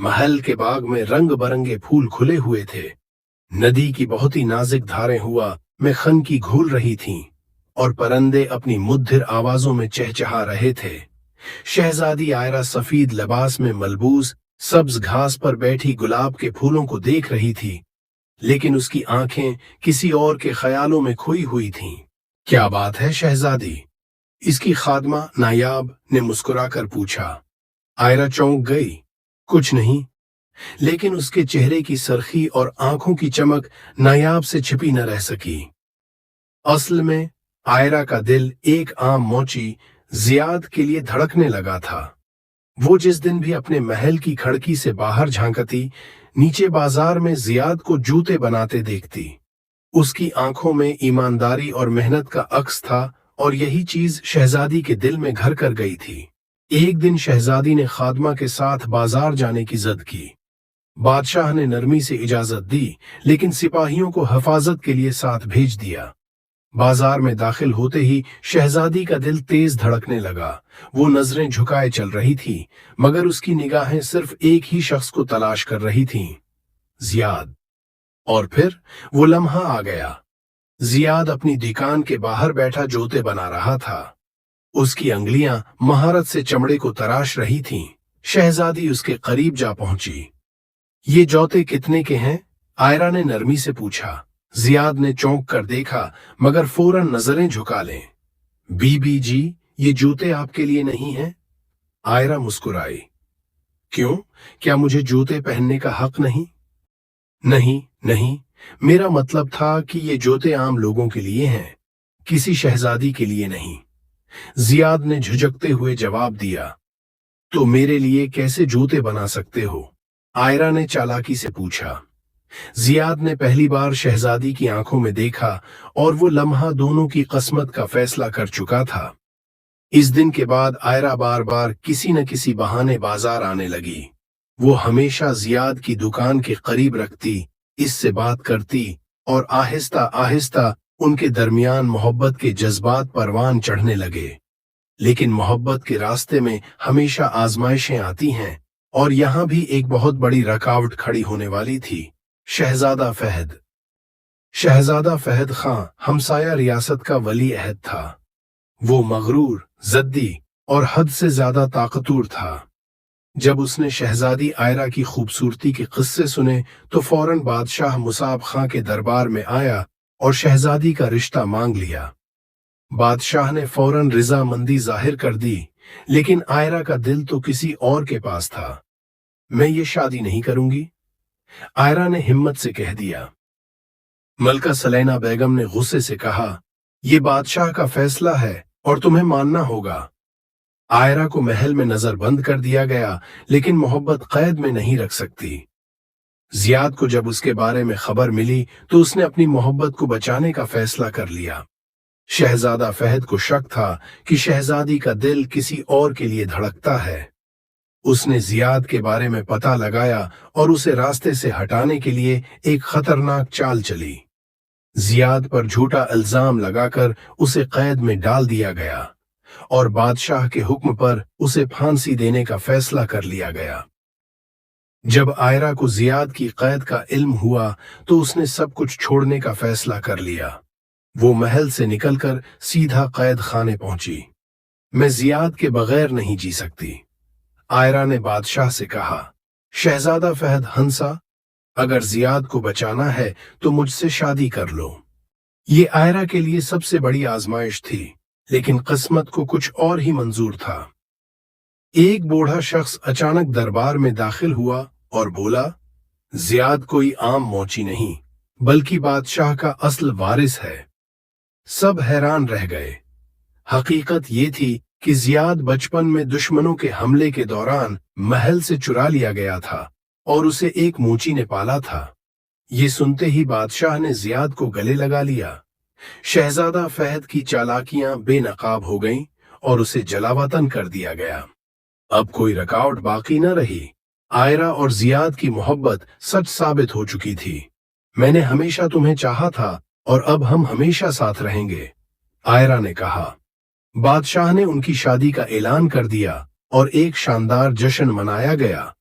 महल के बाग में रंग बरंगे फूल खुले हुए थे। नदी की बहुत ही नाजुक धारें हुआ में खन की घूल रही थीं और परिंदे अपनी मुद्रित आवाजों में चहचहा रहे थे। शहजादी आयरा सफेद लिबास में मलबूस सब्ज घास पर बैठी गुलाब के फूलों को देख रही थी, लेकिन उसकी आंखें किसी और के ख्यालों में खोई हुई थीं। क्या बात है शहजादी? इसकी खादमा नायाब ने मुस्कुराकर पूछा। आयरा चौंक गई। कुछ नहीं, लेकिन उसके चेहरे की सरखी और आंखों की चमक नायाब से छिपी न रह सकी। असल में आयरा का दिल एक आम मौची जियाद के लिए धड़कने लगा था। वो जिस दिन भी अपने महल की खिड़की से बाहर झांकती, नीचे बाजार में जियाद को जूते बनाते देखती। उसकी आंखों में ईमानदारी और मेहनत का अक्स था और यही चीज शहजादी के दिल में घर कर गई थी। एक दिन शहजादी ने खादमा के साथ बाजार जाने की जिद की। बादशाह ने नरमी से इजाजत दी, लेकिन सिपाहियों को हिफाजत के लिए साथ भेज दिया। बाजार में दाखिल होते ही शहजादी का दिल तेज धड़कने लगा। वो नजरें झुकाए चल रही थी, मगर उसकी निगाहें सिर्फ एक ही शख्स को तलाश कर रही थीं, जियाद। और फिर वो लम्हा आ गया। जियाद अपनी दुकान के बाहर बैठा जूते बना रहा था। उसकी अंगुलियां महारत से चमड़े को तराश रही थीं। शहजादी उसके करीब जा पहुंची। ये जूते कितने के हैं? आयरा ने नरमी से पूछा। जियाद ने चौंक कर देखा, मगर फौरन नजरें झुका लें। बीबी जी, ये जूते आपके लिए नहीं हैं? आयरा मुस्कुराई। क्यों, क्या मुझे जूते पहनने का हक नहीं? नहीं नहीं, मेरा मतलब था कि ये जूते आम लोगों के लिए हैं, किसी शहजादी के लिए नहीं। जियाद ने झुझकते हुए जवाब दिया। तो मेरे लिए कैसे जूते बना सकते हो? आयरा ने चालाकी से पूछा। जियाद ने पहली बार शहजादी की आंखों में देखा और वो लम्हा दोनों की किस्मत का फैसला कर चुका था। इस दिन के बाद आयरा बार बार किसी न किसी बहाने बाजार आने लगी। वो हमेशा जियाद की दुकान के करीब रखती, इससे बात करती और आहिस्ता आहिस्ता उनके दरमियान मोहब्बत के जज्बात परवान चढ़ने लगे। लेकिन मोहब्बत के रास्ते में हमेशा आजमाइशें आती हैं, और यहाँ भी एक बहुत बड़ी रुकावट खड़ी होने वाली थी। शहजादा फहद। शहजादा फहद खां हमसाया रियासत का वली अहद था। वो मगरूर, जद्दी और हद से ज्यादा ताकतवर था। जब उसने शहजादी आयरा की खूबसूरती के किस्से सुने तो फौरन बादशाह मुसाब खां के दरबार में आया और शहजादी का रिश्ता मांग लिया। बादशाह ने फौरन रजामंदी जाहिर कर दी, लेकिन आयरा का दिल तो किसी और के पास था। मैं ये शादी नहीं करूंगी, आयरा ने हिम्मत से कह दिया। मलका सलेना बेगम ने गुस्से से कहा, यह बादशाह का फैसला है और तुम्हें मानना होगा। आयरा को महल में नजरबंद कर दिया गया, लेकिन मोहब्बत कैद में नहीं रख सकती। जियाद को जब उसके बारे में खबर मिली तो उसने अपनी मोहब्बत को बचाने का फैसला कर लिया। शहजादा फहद को शक था कि शहजादी का दिल किसी और के लिए धड़कता है। उसने जियाद के बारे में पता लगाया और उसे रास्ते से हटाने के लिए एक खतरनाक चाल चली। जियाद पर झूठा इल्जाम लगाकर उसे कैद में डाल दिया गया और बादशाह के हुक्म पर उसे फांसी देने का फैसला कर लिया गया। जब आयरा को जियाद की कैद का इल्म हुआ तो उसने सब कुछ छोड़ने का फैसला कर लिया। वो महल से निकलकर सीधा कैद खाने पहुंची। मैं जियाद के बगैर नहीं जी सकती, आयरा ने बादशाह से कहा। शहजादा फहद हंसा। अगर जियाद को बचाना है तो मुझसे शादी कर लो। ये आयरा के लिए सबसे बड़ी आजमाइश थी, लेकिन किस्मत को कुछ और ही मंजूर था। एक बूढ़ा शख्स अचानक दरबार में दाखिल हुआ और बोला, जियाद कोई आम मौची नहीं, बल्कि बादशाह का असल वारिस है। सब हैरान रह गए। हकीकत ये थी कि जियाद बचपन में दुश्मनों के हमले के दौरान महल से चुरा लिया गया था और उसे एक मूची ने पाला था। ये सुनते ही बादशाह ने जियाद को गले लगा लिया। शहजादा फहद की चालाकियां बेनकाब हो गईं और उसे जलावतन कर दिया गया। अब कोई रुकावट बाकी न रही। आयरा और जियाद की मोहब्बत सच साबित हो चुकी थी। मैंने हमेशा तुम्हें चाहा था और अब हम हमेशा साथ रहेंगे, आयरा ने कहा। बादशाह ने उनकी शादी का ऐलान कर दिया और एक शानदार जश्न मनाया गया।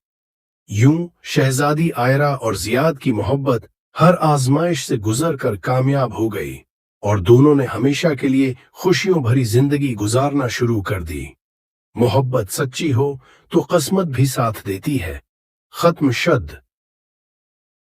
यूं शहजादी आयरा और जियाद की मोहब्बत हर आजमाइश से गुजर कर कामयाब हो गई और दोनों ने हमेशा के लिए खुशियों भरी जिंदगी गुजारना शुरू कर दी। मोहब्बत सच्ची हो तो किस्मत भी साथ देती है। खत्म शद।